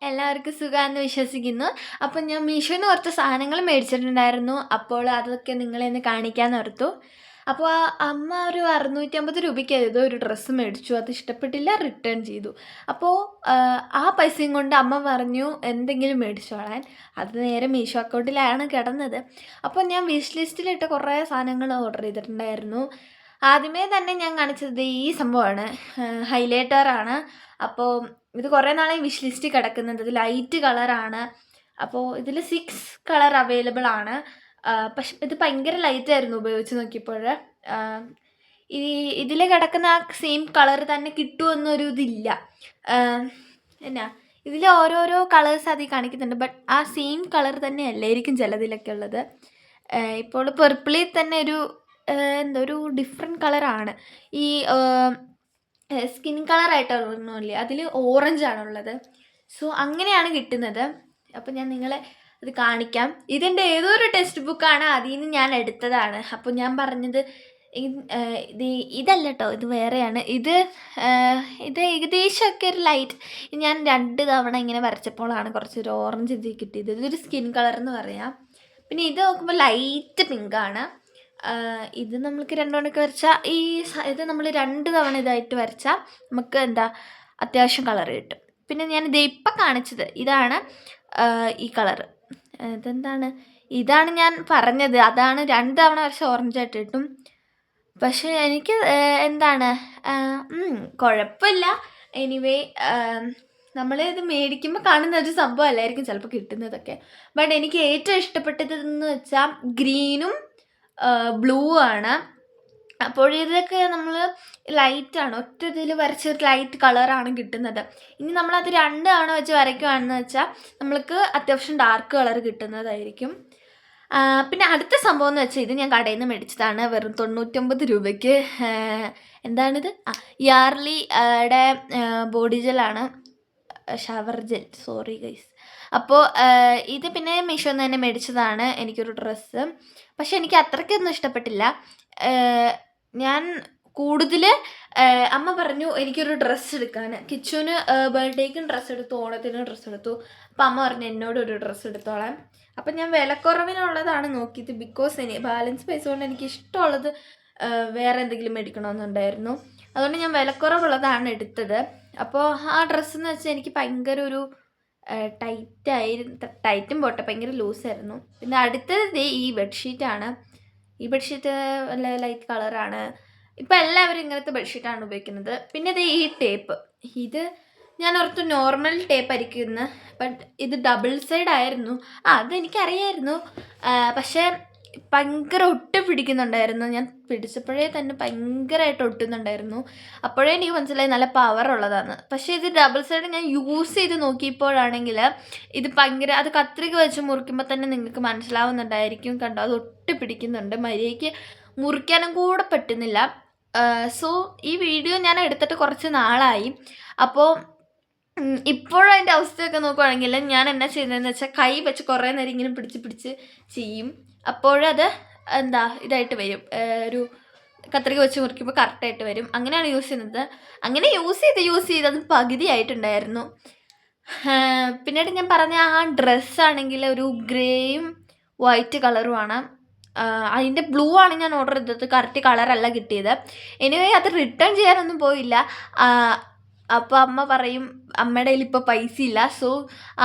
എല്ലാവർക്കും സുഖമാണെന്ന് വിശ്വസിക്കുന്നു. അപ്പം ഞാൻ മീഷോന്ന് കുറച്ച് സാധനങ്ങൾ മേടിച്ചിട്ടുണ്ടായിരുന്നു. അപ്പോൾ അതൊക്കെ നിങ്ങളെ ഒന്ന് കാണിക്കാമെന്ന് ഓർത്തു. അപ്പോൾ അമ്മ ഒരു 650 രൂപയ്ക്ക് ഏതോ ഒരു ഡ്രസ്സ് മേടിച്ചു. അത് ഇഷ്ടപ്പെട്ടില്ല, റിട്ടേൺ ചെയ്തു. അപ്പോൾ ആ പൈസയും കൊണ്ട് അമ്മ പറഞ്ഞു എന്തെങ്കിലും മേടിച്ചോളാൻ. അത് നേരെ മീഷോ അക്കൗണ്ടിലാണ് കിടന്നത്. അപ്പോൾ ഞാൻ വിഷ് ലിസ്റ്റിലിട്ട് കുറേ സാധനങ്ങൾ ഓർഡർ ചെയ്തിട്ടുണ്ടായിരുന്നു. ആദ്യമേ തന്നെ ഞാൻ കാണിച്ചത് ഈ സംഭവമാണ്, ഹൈലൈറ്ററാണ്. അപ്പോൾ ഇത് കുറേ നാളായി വിഷ് ലിസ്റ്റ് കിടക്കുന്നത്. ഇത് ലൈറ്റ് കളറാണ്. അപ്പോൾ ഇതിൽ 6 കളർ അവൈലബിൾ ആണ്. പക്ഷെ ഇത് ഭയങ്കര ലൈറ്റായിരുന്നു ഉപയോഗിച്ച് നോക്കിയപ്പോൾ. ഈ ഇതിൽ കിടക്കുന്ന ആ സെയിം കളർ തന്നെ കിട്ടുമെന്നൊരു ഇതില്ല. എന്നാ ഇതിൽ ഓരോരോ കളേഴ്സ് അതിൽ കാണിക്കുന്നുണ്ട്, ബട്ട് ആ സെയിം കളർ തന്നെ അല്ലായിരിക്കും ചിലതിലൊക്കെ ഉള്ളത്. ഇപ്പോൾ പെർപ്പിളിൽ തന്നെ എന്തോ ഒരു ഡിഫറെൻറ്റ് കളറാണ്. ഈ സ്കിൻ കളറായിട്ടൊന്നുമില്ലേ, അതിൽ ഓറഞ്ചാണുള്ളത്. സോ അങ്ങനെയാണ് കിട്ടുന്നത്. അപ്പോൾ ഞാൻ നിങ്ങളെ അത് കാണിക്കാം. ഇതെൻ്റെ ഏതോ ഒരു ടെക്സ്റ്റ് ബുക്കാണ്, അതിൽ നിന്ന് ഞാൻ എടുത്തതാണ്. അപ്പോൾ ഞാൻ പറഞ്ഞത് ഇതല്ല കേട്ടോ, ഇത് വേറെയാണ്. ഇത് ഏകദേശമൊക്കെ ഒരു ലൈറ്റ്, ഞാൻ 2 തവണ ഇങ്ങനെ വരച്ചപ്പോഴാണ് കുറച്ചൊരു ഓറഞ്ച് ഇത് കിട്ടിയത്. ഇതൊരു സ്കിൻ കളർ എന്ന് പറയാം. പിന്നെ ഇത് നോക്കുമ്പോൾ ലൈറ്റ് പിങ്കാണ്. ഇത് നമ്മൾക്ക് 2 തവണയൊക്കെ വരച്ചാൽ ഇത് നമ്മൾ 2 തവണ ഇതായിട്ട് വരച്ചാൽ നമുക്ക് അത്യാവശ്യം കളർ കിട്ടും. പിന്നെ ഞാനിത് ഇപ്പം കാണിച്ചത് ഇതാണ്, ഈ കളറ്. ഇതാണ് ഞാൻ പറഞ്ഞത്. അതാണ് 2 തവണ വരച്ച ഓറഞ്ചായിട്ട് കിട്ടും. പക്ഷേ എനിക്ക് കുഴപ്പമില്ല. എനിവേ, നമ്മൾ ഇത് മേടിക്കുമ്പോൾ കാണുന്ന ഒരു സംഭവം അല്ലായിരിക്കും ചിലപ്പോൾ കിട്ടുന്നതൊക്കെ. ബട്ട് എനിക്ക് ഏറ്റവും ഇഷ്ടപ്പെട്ടതെന്ന് വെച്ചാൽ ഗ്രീനും ബ്ലൂ ആണ്. അപ്പോൾ ഇതൊക്കെ നമ്മൾ ലൈറ്റാണ്, ഒറ്റ ഇതിൽ വരച്ചൊരു ലൈറ്റ് കളറാണ് കിട്ടുന്നത്. ഇനി നമ്മളത് 2 തവണ വെച്ച് വരയ്ക്കുകയാണെന്ന് വെച്ചാൽ നമ്മൾക്ക് അത്യാവശ്യം ഡാർക്ക് കളർ കിട്ടുന്നതായിരിക്കും. പിന്നെ അടുത്ത സംഭവം എന്ന് വെച്ചാൽ ഇത് ഞാൻ കടയിൽ നിന്ന് മേടിച്ചതാണ്, വെറും 99 രൂപയ്ക്ക്. എന്താണിത്? യാർലിയുടെ ബോഡി ജെല്ലാണ്, ഷവർ ജെൽ, സോറി ഗൈസ്. അപ്പോൾ ഇത് പിന്നെ മീഷോന്ന് തന്നെ മേടിച്ചതാണ്, എനിക്കൊരു ഡ്രസ്സ്. പക്ഷെ എനിക്ക് അത്രയ്ക്കൊന്നും ഇഷ്ടപ്പെട്ടില്ല. ഞാൻ കൂടുതൽ അമ്മ പറഞ്ഞു എനിക്കൊരു ഡ്രസ്സ് എടുക്കാൻ. കിച്ചുവിന് ബർത്ത്ഡേക്കും ഡ്രസ്സ് എടുത്തു, ഓണത്തിനും ഡ്രസ്സ് എടുത്തു. അപ്പം അമ്മ പറഞ്ഞു എന്നോടൊരു ഡ്രസ്സ് എടുത്തോളാം. അപ്പം ഞാൻ വിലക്കുറവിനുള്ളതാണ് നോക്കിയത്. ബിക്കോസ് ബാലൻസ് പൈസ കൊണ്ട് എനിക്ക് ഇഷ്ടമുള്ളത് വേറെ എന്തെങ്കിലും മേടിക്കണമെന്നുണ്ടായിരുന്നു. അതുകൊണ്ട് ഞാൻ വിലക്കുറവുള്ളതാണ് എടുത്തത്. അപ്പോൾ ആ ഡ്രസ്സെന്ന് വെച്ചാൽ എനിക്ക് ഭയങ്കര ഒരു ടൈറ്റും പോട്ടെ, ഭയങ്കര ലൂസായിരുന്നു. പിന്നെ അടുത്തത് ഈ ബെഡ്ഷീറ്റാണ്. ഈ ബെഡ്ഷീറ്റ് നല്ല ലൈറ്റ് കളറാണ്. ഇപ്പം എല്ലാവരും ഇങ്ങനത്തെ ബെഡ്ഷീറ്റാണ് ഉപയോഗിക്കുന്നത്. പിന്നെ ഈ ടേപ്പ്, ഇത് ഞാൻ ഓർത്തു നോർമൽ ടേപ്പ് ആയിരിക്കുമെന്ന്. ബട്ട് ഇത് ഡബിൾ സൈഡ് ആയിരുന്നു. അതെനിക്കറിയായിരുന്നു. പക്ഷേ ഭയങ്കര ഒട്ടി പിടിക്കുന്നുണ്ടായിരുന്നു. ഞാൻ പിടിച്ചപ്പോഴേ തന്നെ ഭയങ്കരമായിട്ട് ഒട്ടുന്നുണ്ടായിരുന്നു. അപ്പോഴേ എനിക്ക് മനസ്സിലായി നല്ല പവർ ഉള്ളതാണ്. പക്ഷേ ഇത് ഡബിൾ സൈഡ് ഞാൻ യൂസ് ചെയ്ത് നോക്കിയപ്പോഴാണെങ്കിൽ ഇത് ഭയങ്കര, അത് കത്രിക വെച്ച് മുറിക്കുമ്പോൾ തന്നെ നിങ്ങൾക്ക് മനസ്സിലാവുന്നുണ്ടായിരിക്കും. കണ്ടോ, അത് ഒട്ടി പിടിക്കുന്നുണ്ട്. മര്യാദയ്ക്ക് മുറിക്കാനും കൂടെ പറ്റുന്നില്ല. സോ ഈ വീഡിയോ ഞാൻ എടുത്തിട്ട് കുറച്ച് നാളായി. അപ്പോൾ ഇപ്പോഴതിൻ്റെ അവസ്ഥയൊക്കെ നോക്കുകയാണെങ്കിൽ ഞാൻ എന്നാ ചെയ്യുന്നതെന്ന് വെച്ചാൽ കൈ വെച്ച് കുറേ നേരം ഇങ്ങനെ പിടിച്ച് ചെയ്യും. അപ്പോഴത് ഇതായിട്ട് വരും, ഒരു കത്രിക വെച്ച് മുറിക്കുമ്പോൾ കറക്റ്റായിട്ട് വരും. അങ്ങനെയാണ് യൂസ് ചെയ്യുന്നത്. അങ്ങനെ യൂസ് ചെയ്ത് അത് പകുതിയായിട്ടുണ്ടായിരുന്നു. പിന്നീട് ഞാൻ പറഞ്ഞ ആ ഡ്രസ്സാണെങ്കിൽ ഒരു ഗ്രേയും വൈറ്റ് കളറുമാണ്. അതിൻ്റെ ബ്ലൂ ആണ് ഞാൻ ഓർഡർ ചെയ്തത്, കറക്റ്റ് കളറല്ല കിട്ടിയത്. എനിവേ അത് റിട്ടേൺ ചെയ്യാനൊന്നും പോയില്ല. അപ്പോൾ അമ്മ പറയും അമ്മയുടെ കയ്യിൽ ഇപ്പോൾ പൈസ ഇല്ല. സോ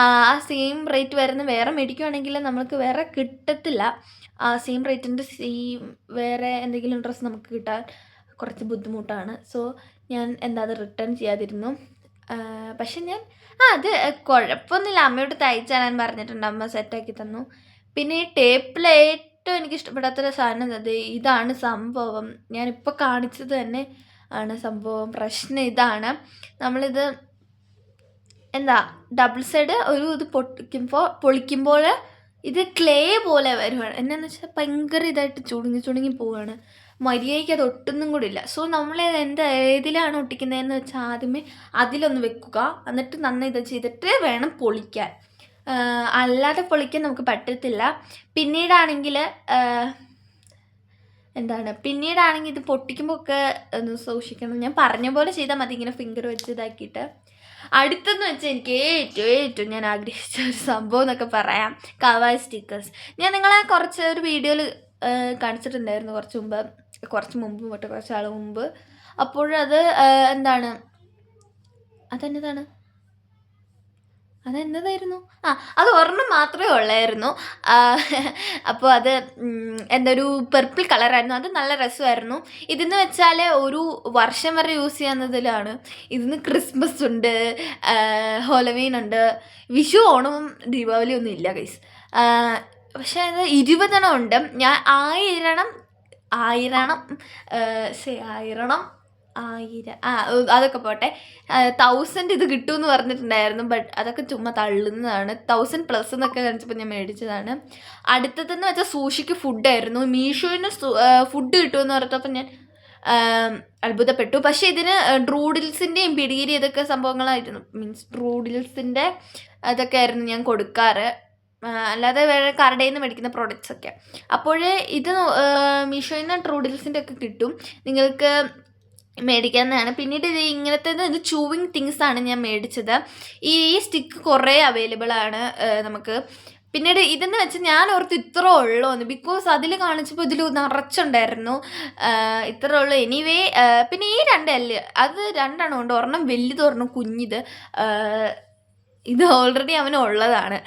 ആ സെയിം റേറ്റ് വരുന്ന വേറെ മേടിക്കുകയാണെങ്കിൽ നമ്മൾക്ക് വേറെ കിട്ടത്തില്ല. ആ സെയിം റേറ്റിൻ്റെ വേറെ എന്തെങ്കിലും ഡ്രസ്സ് നമുക്ക് കിട്ടാൻ കുറച്ച് ബുദ്ധിമുട്ടാണ്. സോ ഞാൻ അത് റിട്ടേൺ ചെയ്യാതിരുന്നു. പക്ഷെ ഞാൻ അത് കുഴപ്പമൊന്നുമില്ല, അമ്മയോട് തയ്ച്ചാൽ ഞാൻ പറഞ്ഞിട്ടുണ്ട്, അമ്മ സെറ്റാക്കി തന്നു. പിന്നെ ഈ ടേപ്പിൽ ഏറ്റവും എനിക്ക് ഇഷ്ടപ്പെടാത്തൊരു സാധനം ഇതാണ് സംഭവം. ഞാനിപ്പോൾ കാണിച്ചത് തന്നെ ആണ് സംഭവം. പ്രശ്നം ഇതാണ്, നമ്മളിത് ഡബിൾ സൈഡ് ഇത് പൊളിക്കുമ്പോൾ ഇത് ക്ലേ പോലെ വരുവാണ്. എന്നാന്ന് വെച്ചാൽ ഭയങ്കര ഇതായിട്ട് ചുളുങ്ങി പോവുകയാണ്. മര്യാദയ്ക്ക് അത് ഒട്ടുന്നും കൂടി ഇല്ല. സോ നമ്മൾ ഏതിലാണ് ഒട്ടിക്കുന്നതെന്ന് വെച്ചാൽ ആദ്യമേ അതിലൊന്ന് വെക്കുക, എന്നിട്ട് നന്നായി ഇത് ചെയ്തിട്ട് വേണം പൊളിക്കാൻ. അല്ലാതെ പൊളിക്കാൻ നമുക്ക് പറ്റത്തില്ല. പിന്നീടാണെങ്കിൽ ഇത് പൊട്ടിക്കുമ്പോൾ ഒക്കെ ഒന്ന് സൂക്ഷിക്കണം. ഞാൻ പറഞ്ഞ പോലെ ചെയ്താൽ മതി, ഇങ്ങനെ ഫിംഗർ വെച്ച് ഇതാക്കിയിട്ട്. അടുത്തെന്ന് വെച്ചാൽ എനിക്ക് ഏറ്റവും ഞാൻ ആഗ്രഹിച്ച ഒരു സംഭവം എന്നൊക്കെ പറയാം, കവായ് സ്റ്റിക്കേഴ്സ്. ഞാൻ നിങ്ങളെ ഒരു വീഡിയോയിൽ കാണിച്ചിട്ടുണ്ടായിരുന്നു കുറച്ച് മുമ്പ് തൊട്ട് കുറച്ച് ആൾ മുമ്പ്. അപ്പോഴത് എന്താണ് അതെന്നതായിരുന്നു, അത് ഒരെണ്ണം മാത്രമേ ഉള്ളായിരുന്നു. അപ്പോൾ അത് എന്തൊരു പെർപ്പിൾ കളറായിരുന്നു. അത് നല്ല രസമായിരുന്നു. ഇതെന്ന് വെച്ചാൽ ഒരു വർഷം വരെ യൂസ് ചെയ്യാവുന്നതിലാണ്. ഇതിന് ക്രിസ്മസ് ഉണ്ട്, ഹോളോവീൻ ഉണ്ട്, വിഷു ഓണവും ദീപാവലി ഒന്നും ഇല്ല ഗൈസ്. പക്ഷേ അത് 20 ഉണ്ട്. ഞാൻ ആയിരണം അതൊക്കെ പോട്ടെ, 1000 ഇത് കിട്ടുമെന്ന് പറഞ്ഞിട്ടുണ്ടായിരുന്നു. ബട്ട് അതൊക്കെ ചുമ്മാ തള്ളുന്നതാണ്. 1000+ എന്നൊക്കെ കാണിച്ചപ്പോൾ ഞാൻ മേടിച്ചതാണ്. അടുത്തതെന്ന് വെച്ചാൽ സൂഷിക്ക് ഫുഡായിരുന്നു. മീഷോയിന് ഫുഡ് കിട്ടുമെന്ന് പറഞ്ഞപ്പോൾ ഞാൻ അത്ഭുതപ്പെട്ടു. പക്ഷേ ഇതിന് ഡ്രൂഡിൽസിൻ്റെയും പിടികിരി ഇതൊക്കെ സംഭവങ്ങളായിരുന്നു. മീൻസ് ഡ്രൂഡിൽസിൻ്റെ അതൊക്കെ ആയിരുന്നു ഞാൻ കൊടുക്കാറ്, അല്ലാതെ വേറെ കടയിൽ നിന്ന് മേടിക്കുന്ന പ്രോഡക്റ്റ്സ് ഒക്കെ. അപ്പോൾ ഇത് മീഷോയിൽ നിന്ന് ട്രൂഡിൽസിൻ്റെ ഒക്കെ കിട്ടും, നിങ്ങൾക്ക് മേടിക്കാവുന്നതാണ്. പിന്നീട് ഇത് ചൂവിങ് തിങ്സാണ് ഞാൻ മേടിച്ചത്. ഈ സ്റ്റിക്ക് കുറേ അവൈലബിൾ ആണ് നമുക്ക്. പിന്നീട് ഇതെന്ന് വെച്ചാൽ ഞാൻ ഓർത്ത് ഇത്ര ഉള്ളൂന്ന്, ബിക്കോസ് അതിൽ കാണിച്ചപ്പോൾ ഇതിൽ നിറച്ചുണ്ടായിരുന്നു. ഇത്ര ഉള്ളൂ. എനിവേ പിന്നെ ഈ 2 എല്ല് അത് 2 ഉണ്ട്, ഒരെണ്ണം വലുത് ഒരെണ്ണം കുഞ്ഞിത്. ഇത് ഓൾറെഡി അവനുള്ളതാണ്.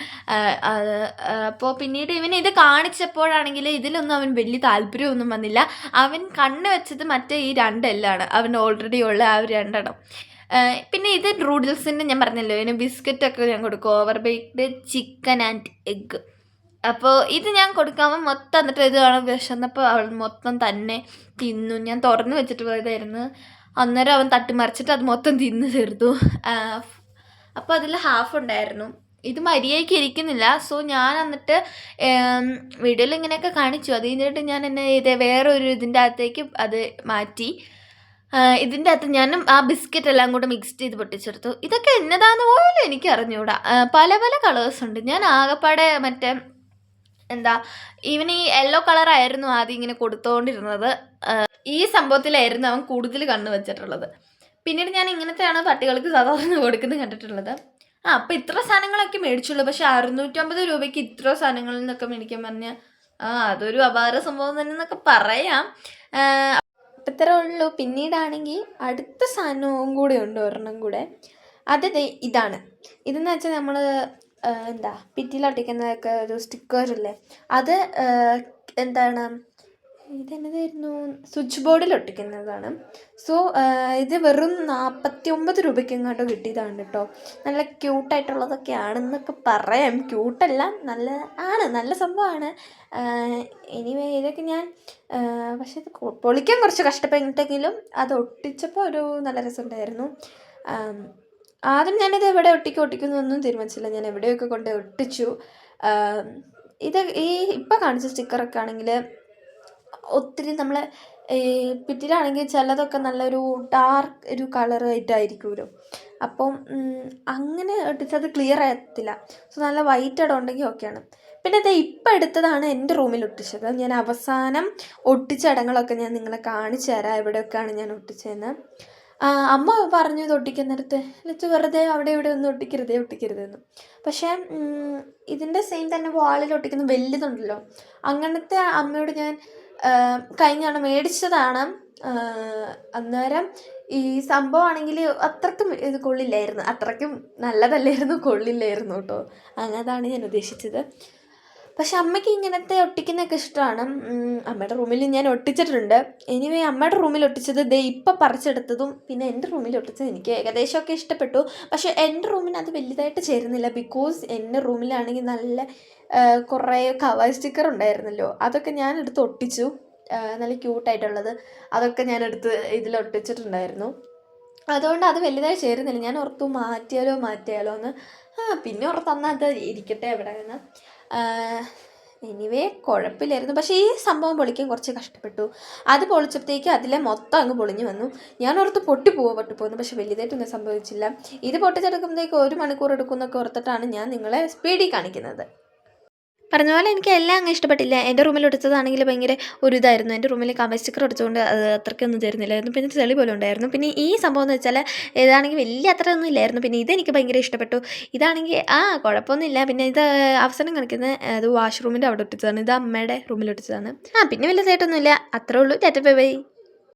അപ്പോൾ പിന്നീട് ഇവന് ഇത് കാണിച്ചപ്പോഴാണെങ്കിൽ ഇതിലൊന്നും അവൻ വലിയ താല്പര്യമൊന്നും വന്നില്ല. അവൻ കണ്ണ് വെച്ചത് മറ്റേ ഈ 2 എല്ലാണ്, അവൻ ഓൾറെഡി ഉള്ള ആ ഒരു 2 പിന്നെ ഇത് നൂഡിൽസിൻ്റെ ഞാൻ പറഞ്ഞല്ലോ, ഇതിന് ബിസ്ക്കറ്റൊക്കെ ഞാൻ കൊടുക്കും, over baked chicken and egg. അപ്പോൾ ഇത് ഞാൻ കൊടുക്കാമ്പോൾ മൊത്തം എന്നിട്ട് ഇത് കാണാൻ വിശന്നപ്പോൾ അവൾ മൊത്തം തന്നെ തിന്നു. ഞാൻ തുറന്ന് വെച്ചിട്ട് പോയതായിരുന്നു. അന്നേരം അവൻ തട്ടിമറിച്ചിട്ട് അത് മൊത്തം തിന്നു തീർത്തു. അപ്പോൾ അതിൽ ഹാഫ് ഉണ്ടായിരുന്നു. ഇത് മര്യാദയ്ക്ക് ഇരിക്കുന്നില്ല. സോ ഞാൻ എന്നിട്ട് വീഡിയോയിൽ ഇങ്ങനെയൊക്കെ കാണിച്ചു. അത് കഴിഞ്ഞിട്ട് ഞാൻ എന്നെ വേറൊരു ഇതിൻ്റെ അകത്തേക്ക് അത് മാറ്റി. ഇതിൻ്റെ അകത്ത് ഞാനും ആ ബിസ്ക്കറ്റ് എല്ലാം കൂടെ മിക്സ് ചെയ്ത് പൊട്ടിച്ചെടുത്തു. ഇതൊക്കെ എന്നതാന്ന് പോലും എനിക്ക് അറിഞ്ഞുകൂടാ. പല പല കളേഴ്സ് ഉണ്ട്. ഞാൻ ആകെപ്പാടെ മറ്റേ ഈ യെല്ലോ കളറായിരുന്നു ആദ്യം ഇങ്ങനെ കൊടുത്തുകൊണ്ടിരുന്നത്. ഈ സംഭവത്തിലായിരുന്നു അവൻ കൂടുതൽ കണ്ണ് വെച്ചിട്ടുള്ളത്. പിന്നീട് ഞാൻ ഇങ്ങനത്തെയാണ് പട്ടികൾക്ക് സാധാരണ കൊടുക്കുന്നത് കണ്ടിട്ടുള്ളത്. അപ്പോൾ ഇത്ര സാധനങ്ങളൊക്കെ മേടിച്ചുള്ളൂ. പക്ഷെ 650 രൂപയ്ക്ക് ഇത്ര സാധനങ്ങളിൽ നിന്നൊക്കെ മേടിക്കാൻ പറഞ്ഞാൽ അതൊരു അപാര സംഭവം തന്നെ എന്നൊക്കെ പറയാം. ഇത്ര ഉള്ളൂ. പിന്നീടാണെങ്കിൽ അടുത്ത സാധനവും കൂടെ ഉണ്ട്, ഒരെണ്ണം കൂടെ. അത് ഇതാണ്. ഇതെന്ന് വെച്ചാൽ നമ്മൾ ഭിത്തിയിലൊട്ടിക്കുന്നതൊക്കെ ഒരു സ്റ്റിക്കറില്ലേ, അത് ഇതെന്നതായിരുന്നു, സ്വിച്ച് ബോർഡിൽ ഒട്ടിക്കുന്നതാണ്. സോ ഇത് വെറും 49 രൂപയ്ക്ക് എങ്ങോട്ടോ കിട്ടിയതാണ് കേട്ടോ. നല്ല ക്യൂട്ടായിട്ടുള്ളതൊക്കെ ആണെന്നൊക്കെ പറയാം. ക്യൂട്ടല്ല, നല്ല സംഭവമാണ്. എനിവേ ഇതൊക്കെ ഞാൻ പക്ഷേ ഇത് പൊളിക്കാൻ കുറച്ച് കഷ്ടപ്പെട്ടെങ്കിലും അത് ഒട്ടിച്ചപ്പോൾ ഒരു നല്ല രസമുണ്ടായിരുന്നു. ആദ്യം ഞാനിത് എവിടെ ഒട്ടിക്കുന്നൊന്നും തീരുമാനിച്ചില്ല. ഞാൻ എവിടെയൊക്കെ കൊണ്ട് ഒട്ടിച്ചു. ഇത് ഇപ്പം കാണിച്ച സ്റ്റിക്കറൊക്കെ ആണെങ്കിൽ ഒത്തിരി നമ്മളെ ഭിത്തിയിലാണെങ്കിൽ ചിലതൊക്കെ നല്ലൊരു ഡാർക്ക് ഒരു കളറായിട്ടായിരിക്കുമല്ലോ. അപ്പം അങ്ങനെ ഒട്ടിച്ചത് ക്ലിയർ ആകത്തില്ല. സോ നല്ല വൈറ്റ് ഇടം ഉണ്ടെങ്കിൽ ഓക്കെയാണ്. പിന്നെ ഇത് ഇപ്പം എടുത്തതാണ് എൻ്റെ റൂമിൽ ഒട്ടിച്ചത്. ഞാൻ അവസാനം ഒട്ടിച്ച ഇടങ്ങളൊക്കെ ഞാൻ നിങ്ങളെ കാണിച്ചു തരാം, എവിടെയൊക്കെയാണ് ഞാൻ ഒട്ടിച്ചതെന്ന്. അമ്മ പറഞ്ഞു ഇത് ഒട്ടിക്കുന്നിടത്ത് എന്നിട്ട് വെറുതെ അവിടെ ഇവിടെ ഒന്നും ഒട്ടിക്കരുതെന്ന്. പക്ഷേ ഇതിൻ്റെ സെയിം തന്നെ വാളിൽ ഒട്ടിക്കുന്ന വലുതുണ്ടല്ലോ, അങ്ങനത്തെ അമ്മയോട് ഞാൻ കഴിഞ്ഞാണ് മേടിച്ചതാണ്. അന്നേരം ഈ സംഭവമാണെങ്കിൽ അത്രയ്ക്കും ഇത് കൊള്ളില്ലായിരുന്നു, അത്രയ്ക്കും നല്ലതല്ലായിരുന്നു, കൊള്ളില്ലായിരുന്നു കേട്ടോ. അതാണ് ഞാൻ ഉദ്ദേശിച്ചത്. പക്ഷെ അമ്മയ്ക്ക് ഇങ്ങനത്തെ ഒട്ടിക്കുന്നതൊക്കെ ഇഷ്ടമാണ്. അമ്മയുടെ റൂമിൽ ഞാൻ ഒട്ടിച്ചിട്ടുണ്ട്. എനിവേ അമ്മയുടെ റൂമിൽ ഒട്ടിച്ചത് ഇപ്പം പറിച്ചെടുത്തതും പിന്നെ എൻ്റെ റൂമിൽ ഒട്ടിച്ചത് എനിക്ക് ഏകദേശമൊക്കെ ഇഷ്ടപ്പെട്ടു. പക്ഷേ എൻ്റെ റൂമിന് അത് വലുതായിട്ട് ചേരുന്നില്ല. ബിക്കോസ് എൻ്റെ റൂമിലാണെങ്കിൽ നല്ല കുറേ കവർ സ്റ്റിക്കർ ഉണ്ടായിരുന്നല്ലോ, അതൊക്കെ ഞാൻ എടുത്ത് ഒട്ടിച്ചു. നല്ല ക്യൂട്ടായിട്ടുള്ളത് അതൊക്കെ ഞാൻ എടുത്ത് ഇതിലൊട്ടിച്ചിട്ടുണ്ടായിരുന്നു. അതുകൊണ്ട് അത് വലുതായി ചേരുന്നില്ല. ഞാൻ ഓർത്തു മാറ്റിയാലോ എന്ന്. പിന്നെ ഓർത്ത് അത് ഇരിക്കട്ടെ എവിടെ നിന്ന്. എനിവേ കുഴപ്പമില്ലായിരുന്നു. പക്ഷേ ഈ സംഭവം പൊളിക്കാൻ കുറച്ച് കഷ്ടപ്പെട്ടു. അത് പൊളിച്ചപ്പോഴത്തേക്ക് അതിലെ മൊത്തം അങ്ങ് പൊളിഞ്ഞു വന്നു. ഞാൻ ഓർത്ത് പൊട്ടിപ്പോകുന്നു. പക്ഷെ വലുതായിട്ടൊന്നും സംഭവിച്ചില്ല. ഇത് പൊട്ടിച്ചെടുക്കുമ്പോഴത്തേക്ക് 1 മണിക്കൂർ എടുക്കും എന്നൊക്കെ ഓർത്തിട്ടാണ് ഞാൻ നിങ്ങളെ സ്പീഡിൽ കാണിക്കുന്നത്. പറഞ്ഞ പോലെ എനിക്ക് എല്ലാം അങ്ങ് ഇഷ്ടപ്പെട്ടില്ല. എൻ്റെ റൂമിൽ ഒട്ടിച്ചതാണെങ്കിൽ ഭയങ്കര ഒരു ഇതായിരുന്നു. എൻ്റെ റൂമിൽ കവർ സ്റ്റിക്കർ ഒട്ടിച്ചുകൊണ്ട് അത് അത്രയ്ക്കൊന്നും ചേരുന്നില്ലായിരുന്നു. പിന്നെ ചെളി പോലെ ഉണ്ടായിരുന്നു. പിന്നെ ഈ സംഭവം എന്ന് വെച്ചാൽ ഇതാണെങ്കിൽ വലിയ അത്രയൊന്നും ഇല്ലായിരുന്നു. പിന്നെ ഇതെനിക്ക് ഭയങ്കര ഇഷ്ടപ്പെട്ടു. ഇതാണെങ്കിൽ കുഴപ്പമൊന്നുമില്ല. പിന്നെ ഇത് അവസാനം കാണിക്കുന്നത് അത് വാഷ്റൂമിൻ്റെ അവിടെ ഒട്ടിച്ചതാണ്. ഇത് അമ്മയുടെ റൂമിൽ ഒട്ടിച്ചതാണ്. പിന്നെ വലുതായിട്ടൊന്നുമില്ല. അത്രേ ഉള്ളൂ. Tata bye bye.